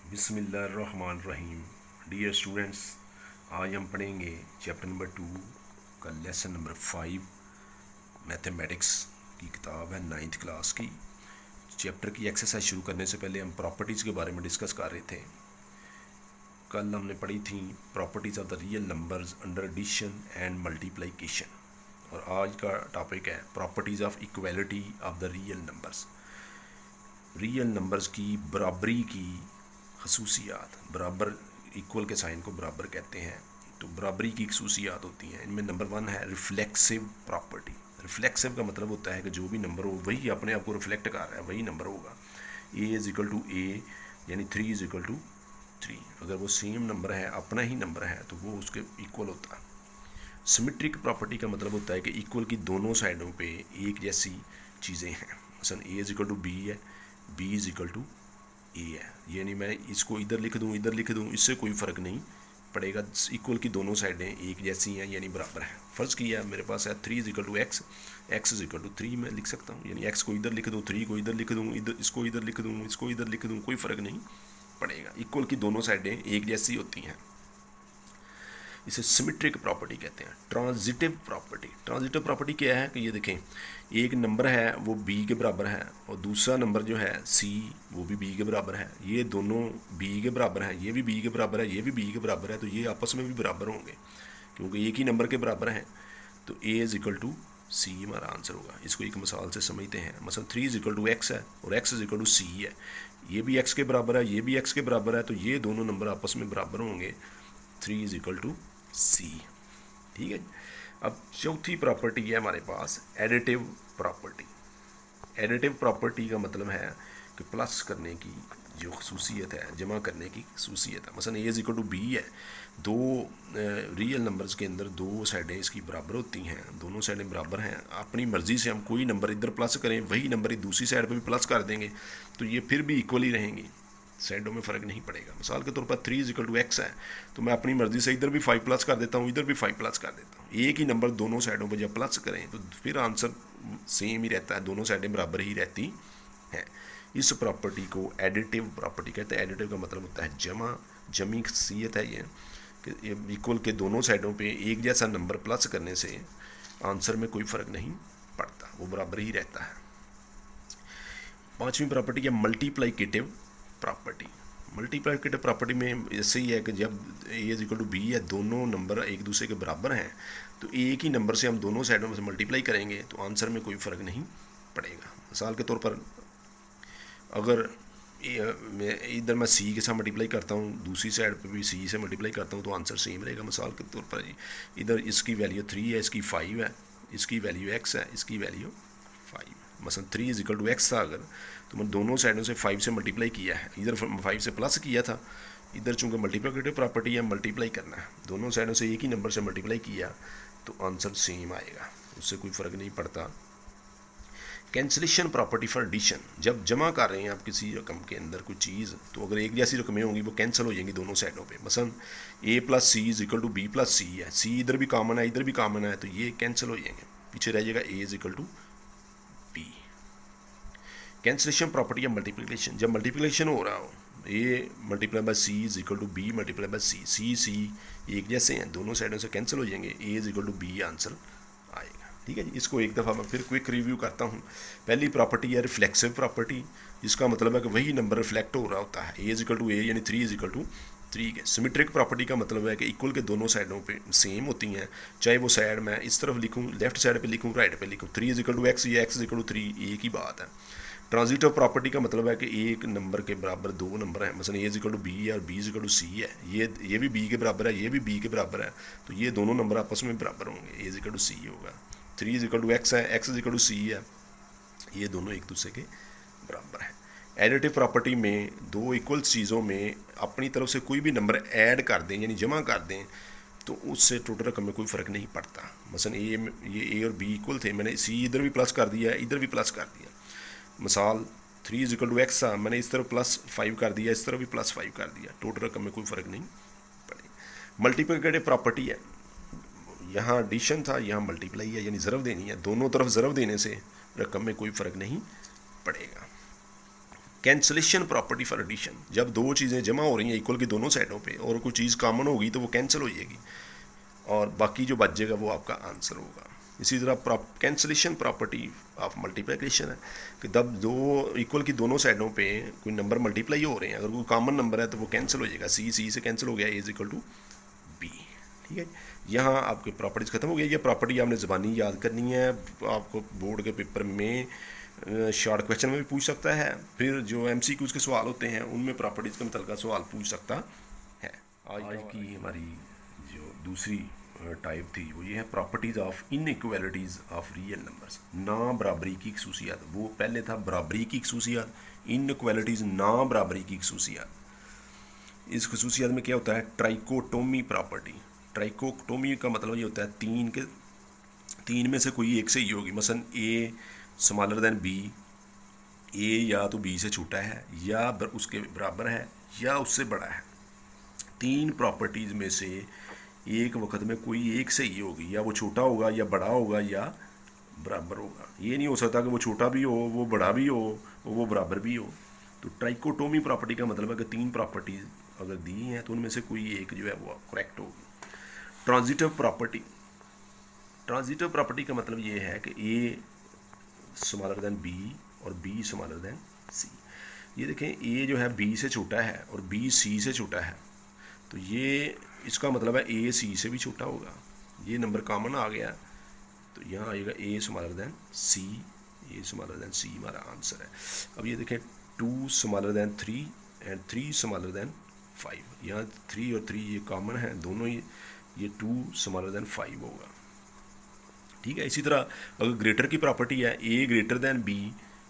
बिस्मिल्लाहिर्रहमानिर्रहीम। Dear students, आज हम पढ़ेंगे चैप्टर नंबर 2 का लेसन नंबर 5 मैथमेटिक्स की किताब है 9th क्लास की। चैप्टर की एक्सरसाइज शुरू करने से पहले हम प्रॉपर्टीज़ के बारे में डिस्कस कर रहे थे। कल हमने पढ़ी थी properties of the real numbers under addition and multiplication, और आज का टॉपिक है properties of equality of the real numbers. Real numbers की बराबरी की खसूसियात। बराबर, इक्वल के साइन को बराबर कहते हैं, तो बराबरी की खसूसियात होती हैं। इनमें नंबर 1 है रिफ्लेक्सिव प्रॉपर्टी। रिफ्लेक्सिव का मतलब होता है कि जो भी नंबर हो वही अपने आप को रिफ्लेक्ट कर रहा है, वही नंबर होगा। ए इज इक्वल टू ए यानी 3 इज इक्वल टू 3। अगर वो सेम नंबर है, अपना ही नंबर है, तो वो उसके इक्वल होता है। सिमेट्रिक प्रॉपर्टी का मतलब होता है कि इक्वल की दोनों साइडों पे एक जैसी चीज़ें हैं। मसलन ए इज इक्वल टू बी है, बी इज इक्वल टू ए है, यानी मैं इसको इधर लिख दूँ इधर लिख दूँ, इससे कोई फ़र्क नहीं पड़ेगा। इक्वल की दोनों साइडें एक जैसी हैं यानी बराबर है। फ़र्ज़ किया मेरे पास है 3 is equal to x, x is equal to 3 मैं लिख सकता हूँ, यानी एक्स को इधर लिख दूँ, 3 को इधर लिख दूँ, इधर इसको इधर लिख दूँ, इसको इधर लिख दूँ, कोई फ़र्क नहीं पड़ेगा। इक्वल की दोनों साइडें एक जैसी होती हैं। इसे सिमेट्रिक प्रॉपर्टी कहते हैं। ट्रांजिटिव प्रॉपर्टी, ट्रांजिटिव प्रॉपर्टी क्या है कि ये देखें, एक नंबर है वो बी के बराबर है, और दूसरा नंबर जो है सी वो भी बी के बराबर है। ये दोनों बी के बराबर हैं, ये भी बी के बराबर है, ये भी बी के बराबर है, तो ये आपस में भी बराबर होंगे क्योंकि एक ही नंबर के बराबर हैं। तो ए इज इक्वल टू सी हमारा आंसर होगा। इसको एक मिसाल से समझते हैं। मसलन 3 इज इक्वल टू एक्स है और एक्स इज इक्वल टू सी है। ये भी एक्स के बराबर है, ये भी एक्स के बराबर है, तो ये दोनों नंबर आपस में बराबर होंगे। 3 इज इक्वल टू सी। ठीक है। अब चौथी प्रॉपर्टी है हमारे पास एडिटिव प्रॉपर्टी। एडिटिव प्रॉपर्टी का मतलब है कि प्लस करने की जो खसूसियत है, जमा करने की खसूसियत है। मसलन ए इज इक्वल टू बी है, दो रियल नंबर्स के अंदर दो साइडें इसकी बराबर होती हैं, दोनों साइडें बराबर हैं। अपनी मर्ज़ी से हम कोई नंबर इधर प्लस करें, वही नंबर दूसरी साइड पे भी प्लस कर देंगे, तो ये फिर भी इक्वल ही रहेंगी, साइडों में फ़र्क नहीं पड़ेगा। मिसाल के तौर पर 3 इज इक्वल टू एक्स है, तो मैं अपनी मर्ज़ी से इधर भी 5 प्लस कर देता हूँ, इधर भी 5 प्लस कर देता हूँ। एक ही नंबर दोनों साइडों पर जब प्लस करें तो फिर आंसर सेम ही रहता है, दोनों साइडें बराबर ही रहती हैं। इस प्रॉपर्टी को एडिटिव प्रॉपर्टी कहते हैं। एडिटिव का मतलब होता है जमा, जमी खसीयत है ये कि इक्वल के दोनों साइडों पे एक जैसा नंबर प्लस करने से आंसर में कोई फ़र्क नहीं पड़ता, वो बराबर ही रहता है। पांचवी प्रॉपर्टी है मल्टीप्लिकेटिव प्रॉपर्टी। मल्टीप्लिकेटिव प्रॉपर्टी में ऐसे ही है कि जब ए इज इक्वल टू बी है, दोनों नंबर एक दूसरे के बराबर हैं, तो एक ही नंबर से हम दोनों साइडों में से मल्टीप्लाई करेंगे तो आंसर में कोई फ़र्क नहीं पड़ेगा। मिसाल के तौर पर अगर इधर मैं सी के साथ मल्टीप्लाई करता हूँ, दूसरी साइड पे भी सी से मल्टीप्लाई करता हूँ, तो आंसर सेम रहेगा। मिसाल के तौर पर इधर इसकी वैल्यू 3 है, इसकी 5 है, इसकी वैल्यू x है, इसकी वैल्यू 5। मसलन 3 इज इक्वल टू एक्स था अगर, तो मैं दोनों साइडों से 5 से मल्टीप्लाई किया है, इधर 5 से प्लस किया था, इधर चूँकि मल्टीप्लिकेटिव प्रॉपर्टी है मल्टीप्लाई करना है, दोनों साइडों से एक ही नंबर से मल्टीप्लाई किया तो आंसर सेम आएगा, उससे कोई फ़र्क नहीं पड़ता। कैंसलेशन प्रॉपर्टी फॉर एडिशन, जब जमा कर रहे हैं आप किसी रकम के अंदर कोई चीज़, तो अगर एक जैसी रकमें होंगी वो कैंसिल हो जाएंगी दोनों साइडों पे। मसलन A plus C is equal to B plus C है, सी इधर भी कॉमन है इधर भी कॉमन है, तो ये कैंसिल हो जाएंगे, पीछे रह जाएगा A is equal to B. Cancellation property है मल्टीप्लिकेशन, जब मल्टीप्लिकेशन हो रहा हो, A multiply by C is equal to B multiply by C, C C एक जैसे हैं, दोनों साइडों से कैंसिल हो जाएंगे, A is equal to B answer आएगा। ठीक है जी। इसको एक दफ़ा मैं फिर क्विक रिव्यू करता हूँ। पहली प्रॉपर्टी है रिफ्लेक्सिव प्रॉपर्टी, जिसका मतलब है कि वही नंबर रिफ्लेक्ट हो रहा होता है, ए इज इक्वल टू ए यानी 3 इज इक्वल टू 3 के। सिमेट्रिक प्रॉपर्टी का मतलब है कि इक्वल के दोनों साइडों पे सेम होती हैं, चाहे वो साइड मैं इस तरफ लिखूँ, लेफ्ट साइड पे लिखूँ, राइट पे लिखूँ, 3 इज इक्वल टू एक्स या एक्स इज इक्वल टू 3 एक ही बात है। ट्रांजिटिव प्रॉपर्टी का मतलब है कि एक नंबर के बराबर दो नंबर हैं, मसलन ए इज इक्वल टू बी है और बी इज इक्वल टू सी है, ये भी बी के बराबर है, ये भी बी के बराबर है, तो ये दोनों नंबर आपस में बराबर होंगे, ए इज इक्वल टू सी होगा। 3 इज इक्वल टू एक्स है, एक्स इज इक्वल टू सी है, ये दोनों एक दूसरे के बराबर हैं। एडिटिव प्रॉपर्टी में दो इक्वल चीज़ों में अपनी तरफ से कोई भी नंबर ऐड कर दें यानी जमा कर दें, तो उससे टोटल रकम में कोई फ़र्क नहीं पड़ता। मसलन ये और बी इक्वल थे, मैंने सी इधर भी प्लस कर दिया, इधर भी प्लस कर दिया। मिसाल 3 इज इक्वल टू एक्स था, मैंने इस तरफ प्लस 5 कर दिया, इस तरफ भी प्लस 5 कर दिया, टोटल रकम में कोई फ़र्क नहीं पड़ेगा। मल्टीप्लिकेटिव प्रॉपर्टी है, यहाँ एडिशन था, यहाँ मल्टीप्लाई है यानी ज़रब देनी है, दोनों तरफ ज़रब देने से रकम में कोई फ़र्क नहीं पड़ेगा। कैंसलेशन प्रॉपर्टी फॉर एडिशन, जब दो चीज़ें जमा हो रही हैं इक्वल की दोनों साइडों पे और कोई चीज़ कॉमन होगी तो वो कैंसिल हो जाएगी और बाकी जो बच जाएगा वो आपका आंसर होगा। इसी तरह कैंसलेशन प्रॉपर्टी ऑफ मल्टीप्लिकेशन है कि जब दो इक्वल की दोनों साइडों पे कोई नंबर मल्टीप्लाई हो रहे हैं, अगर कोई कॉमन नंबर है तो वो कैंसिल हो जाएगा, सी से कैंसिल हो गया, ए इज इक्वल टू बी। ठीक है, यहाँ आपके प्रॉपर्टीज़ खत्म हो गई। ये प्रॉपर्टी आपने ज़बानी याद करनी है, आपको बोर्ड के पेपर में शॉर्ट क्वेश्चन में भी पूछ सकता है, फिर जो MCQs के सवाल होते हैं उनमें प्रॉपर्टीज़ के मतलब का सवाल पूछ सकता है। आज की हमारी जो दूसरी टाइप थी वो ये है properties of inequalities of real numbers, ना बराबरी की खसूसियात। वो पहले था बराबरी की खसूसियात, इनइक्वालिटीज़ ना बराबरी की खसूसियात। इस खसूसियात में क्या होता है, ट्राइकोटोमी प्रॉपर्टी। ट्राइकोटोमी का मतलब ये होता है तीन में से कोई एक से ही होगी, मसलन ए स्मॉलर देन बी, ए या तो बी से छोटा है या उसके बराबर है या उससे बड़ा है। तीन प्रॉपर्टीज़ में से एक वक्त में कोई एक से ही होगी, या वो छोटा होगा या बड़ा होगा या बराबर होगा। ये नहीं हो सकता कि वो छोटा भी हो, वो बड़ा भी हो, वो बराबर भी हो। तो ट्राइकोटोमी प्रॉपर्टी का मतलब है कि तीन प्रॉपर्टीज़ अगर दी हैं तो उनमें से कोई एक जो है वो करेक्ट होगी। ट्रांजिटिव प्रॉपर्टी, ट्रांजिटिव प्रॉपर्टी का मतलब ये है कि ए स्मॉलर देन बी और बी स्मॉलर देन सी। ये देखें, ए जो है बी से छोटा है और बी सी से छोटा है, तो ये इसका मतलब है ए सी से भी छोटा होगा। ये नंबर कॉमन आ गया तो यहाँ आएगा a smaller than C, a smaller than सी हमारा आंसर है। अब ये देखें 2 smaller than 3 and 3 smaller than 5, यहाँ 3 और 3 ये कॉमन है दोनों ही, ये 2 स्मॉलर देन 5 होगा। ठीक है, इसी तरह अगर ग्रेटर की प्रॉपर्टी है A greater than B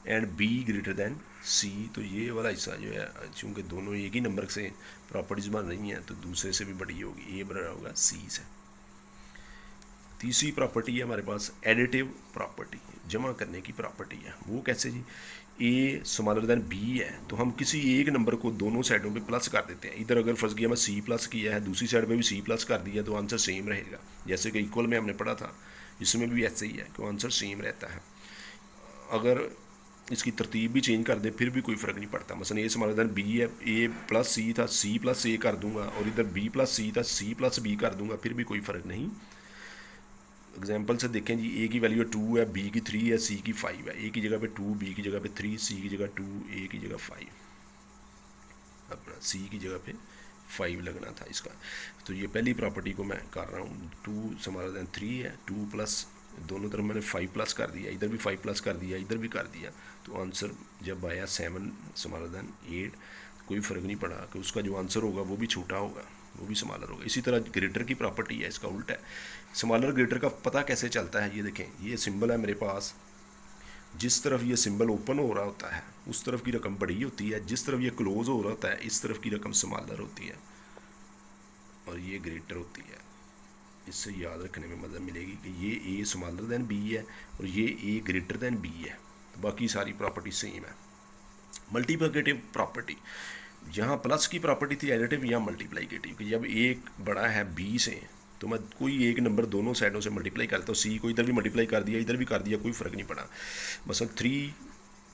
and B greater than C, तो ये वाला हिस्सा जो है चूँकि दोनों एक ही नंबर से प्रॉपर्टीज बन रही हैं तो दूसरे से भी बड़ी होगी, ए बड़ा होगा सी से। तीसरी प्रॉपर्टी है हमारे पास एडिटिव प्रॉपर्टी, जमा करने की प्रॉपर्टी है। वो कैसे जी, ए स्मॉलर देन बी है तो हम किसी एक नंबर को दोनों साइडों पे प्लस कर देते हैं। इधर अगर फर्ज किया मैं सी प्लस किया है, दूसरी साइड पे भी सी प्लस कर दिया तो आंसर सेम रहेगा। जैसे कि इक्वल में हमने पढ़ा था, इसमें भी ऐसे ही है कि आंसर सेम रहता है। अगर इसकी तरतीब भी चेंज कर दे फिर भी कोई फ़र्क नहीं पड़ता। मसलन ए स्मॉलर देन बी है, ए प्लस सी था, सी प्लस ए कर दूंगा, और इधर बी प्लस सी था, सी प्लस बी कर दूंगा, फिर भी कोई फ़र्क नहीं। एग्जाम्पल से देखें जी, ए की वैल्यू 2 है, बी की 3 है, सी की 5 है। ए की जगह पे 2, बी की जगह पे 3, सी की जगह 2, ए की जगह 5, अपना सी की जगह पे 5 लगना था इसका। तो ये पहली प्रॉपर्टी को मैं कर रहा हूँ, 2 स्मॉलर देन 3 है, 2 प्लस दोनों तरफ मैंने 5 प्लस कर दिया, इधर भी 5 प्लस कर दिया, इधर भी कर दिया, तो आंसर जब आया 7 स्मॉलर देन 8, कोई फ़र्क नहीं पड़ा कि उसका जो आंसर होगा वो भी छोटा होगा, वो भी स्मॉलर होगा। इसी तरह ग्रेटर की प्रॉपर्टी है, इसका उल्टा है। स्मॉलर ग्रेटर का पता कैसे चलता है, ये देखें, ये सिंबल है मेरे पास, जिस तरफ ये सिंबल ओपन हो रहा होता है उस तरफ की रकम बड़ी होती है, जिस तरफ ये क्लोज हो रहा होता है इस तरफ की रकम स्मॉलर होती है, और ये ग्रेटर होती है। इससे याद रखने में मदद मिलेगी कि ये ए स्मॉलर देन बी है और ये ए ग्रेटर देन बी है, तो बाकी सारी प्रॉपर्टी सेम है। मल्टीप्लिकेटिव प्रॉपर्टी, जहाँ प्लस की प्रॉपर्टी थी एडिटिव, यहाँ मल्टीप्लिकेटिव कि जब एक बड़ा है बी से तो मैं कोई एक नंबर दोनों साइडों से मल्टीप्लाई करता हूँ, सी को इधर भी मल्टीप्लाई कर दिया, इधर भी कर दिया, कोई फ़र्क नहीं पड़ा। मसलन 3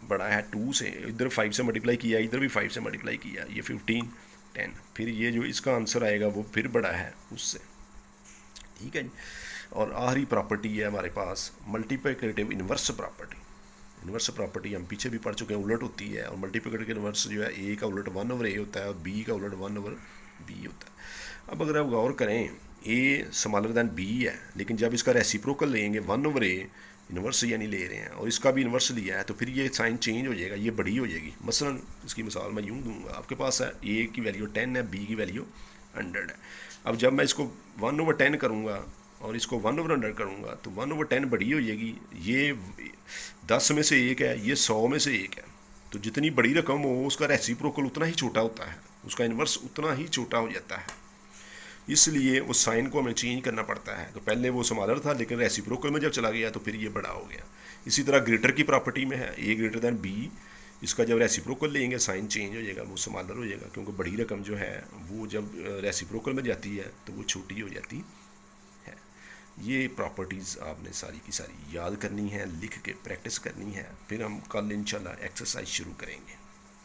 बड़ा है 2 से, इधर 5 से मल्टीप्लाई किया, इधर भी 5 से मल्टीप्लाई किया, ये 15, 10, फिर ये जो इसका आंसर आएगा वो फिर बड़ा है उससे। ठीक है जी। और आखिरी प्रॉपर्टी है हमारे पास multiplicative inverse property. Inverse property हम पीछे भी पढ़ चुके हैं, उलट होती है, और मल्टीप्लिकेटिव इन्वर्स जो है ए का उलट 1/a होता है और बी का उलट 1/b होता है। अब अगर आप गौर करें, ए स्मॉलर देन बी है, लेकिन जब इसका रेसिप्रोकल लेंगे 1/a, इन्वर्स यानी ले रहे हैं, और इसका भी इन्वर्स लिया है, तो फिर ये साइन चेंज हो जाएगा, ये बड़ी हो जाएगी। मसलन इसकी मिसाल मैं यूँ दूंगा, आपके पास है ए की वैल्यू 10 है, बी की वैल्यू 100 है। अब जब मैं इसको 1/10 करूँगा और इसको 1/100 करूँगा तो 1/10 बड़ी हो जाएगी। ये 10 में से 1 है, ये 100 में से 1 है, तो जितनी बड़ी रकम हो उसका रेसिप्रोकल उतना ही छोटा होता है, उसका इन्वर्स उतना ही छोटा हो जाता है। इसलिए उस साइन को हमें चेंज करना पड़ता है। तो पहले वो स्मॉलर था, लेकिन रेसिप्रोकल में जब चला गया तो फिर ये बड़ा हो गया। इसी तरह ग्रेटर की प्रॉपर्टी में है, ए ग्रेटर देन बी, इसका जब रेसिप्रोकल लेंगे साइन चेंज हो जाएगा, वो स्मॉलर हो जाएगा, क्योंकि बड़ी रकम जो है वो जब रेसिप्रोकल में जाती है तो वो छोटी हो जाती है। ये प्रॉपर्टीज़ आपने सारी की सारी याद करनी है, लिख के प्रैक्टिस करनी है, फिर हम कल इंशाल्लाह एक्सरसाइज शुरू करेंगे।